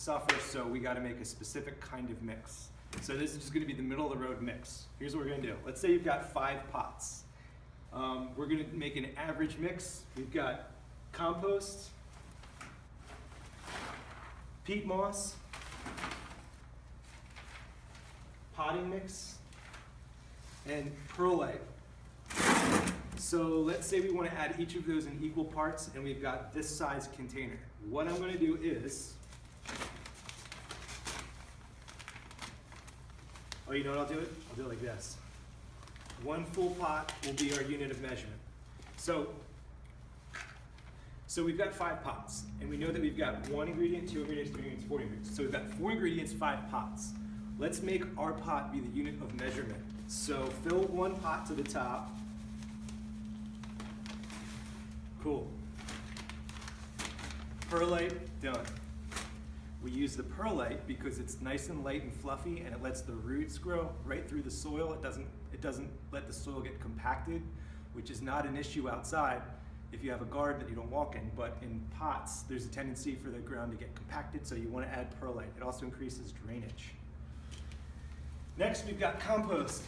suffer, so we got to make a specific kind of mix. So this is just going to be the middle of the road mix. Here's what we're going to do. Let's say you've got 5 pots. We're going to make an average mix. We've got compost, peat moss, potting mix, and perlite. So let's say we want to add each of those in equal parts, and we've got this size container. What I'm going to do is, oh, you know what I'll do it? I'll do it like this. 1 full pot will be our unit of measurement. So we've got 5 pots, and we know that we've got 1 ingredient, 2 ingredients, 3 ingredients, 4 ingredients. So we've got 4 ingredients, 5 pots. Let's make our pot be the unit of measurement. So fill 1 pot to the top. Cool. Perlite, done. We use the perlite because it's nice and light and fluffy, and it lets the roots grow right through the soil. It doesn't let the soil get compacted, which is not an issue outside if you have a garden that you don't walk in, but in pots, there's a tendency for the ground to get compacted, so you want to add perlite. It also increases drainage. Next, we've got compost.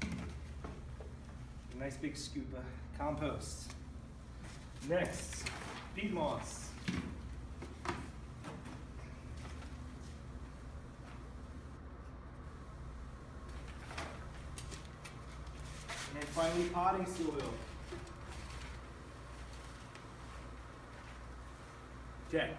A nice big scoop of compost. Next, peat moss. And finally, potting soil. Okay,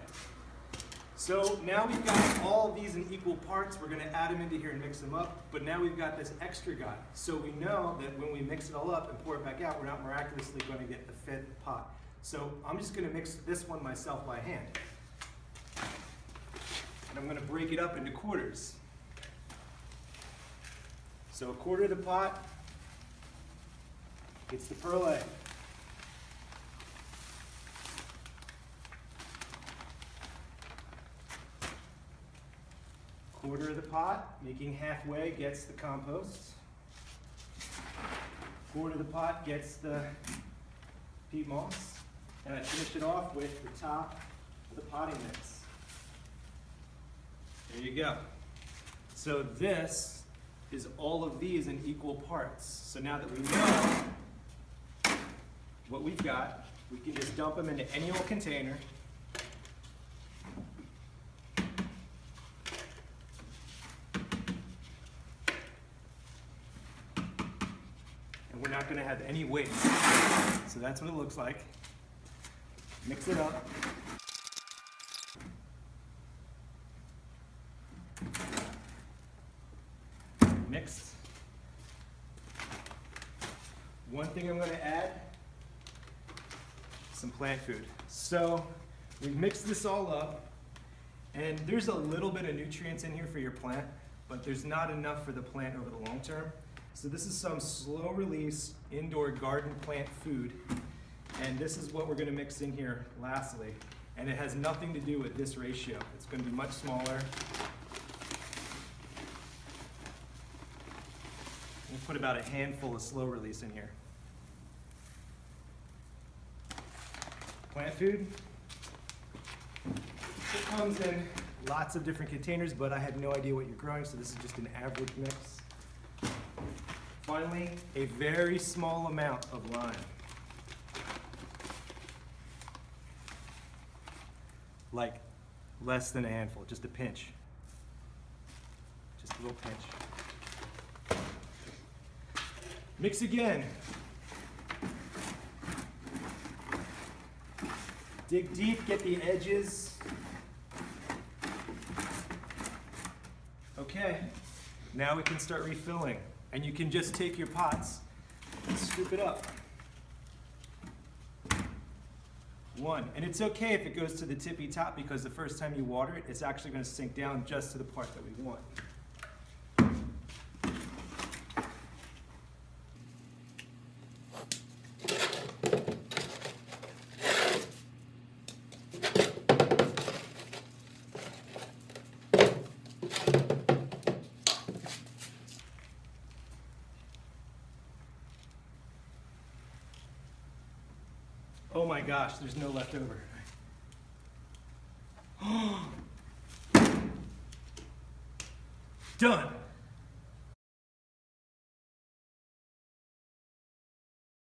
so now we've got all of these in equal parts. We're going to add them into here and mix them up, but now we've got this extra guy. So we know that when we mix it all up and pour it back out, we're not miraculously going to get the 5th pot. So I'm just going to mix this one myself by hand. And I'm going to break it up into quarters. So 1/4 of the pot gets the perlite. 1/4 of the pot, making halfway, gets the compost. 1/4 of the pot gets the peat moss. And I finished it off with the top of the potting mix. There you go. So this is all of these in equal parts. So now that we know what we've got, we can just dump them into any old container. And we're not going to have any waste. So that's what it looks like. Mix it up. Mixed. One thing I'm going to add, some plant food. So we've mixed this all up, and there's a little bit of nutrients in here for your plant, but there's not enough for the plant over the long term. So this is some slow release indoor garden plant food. And this is what we're going to mix in here lastly. And it has nothing to do with this ratio. It's going to be much smaller. We'll put about a handful of slow release in here. Plant food. It comes in lots of different containers, but I had no idea what you're growing, so this is just an average mix. Finally, a very small amount of lime. Like less than a handful, just a pinch. Just a little pinch. Mix again. Dig deep, get the edges. Okay, now we can start refilling. And you can just take your pots and scoop it up. 1. And it's okay if it goes to the tippy top, because the first time you water it, it's actually going to sink down just to the part that we want. Oh my gosh, there's no left over. Done.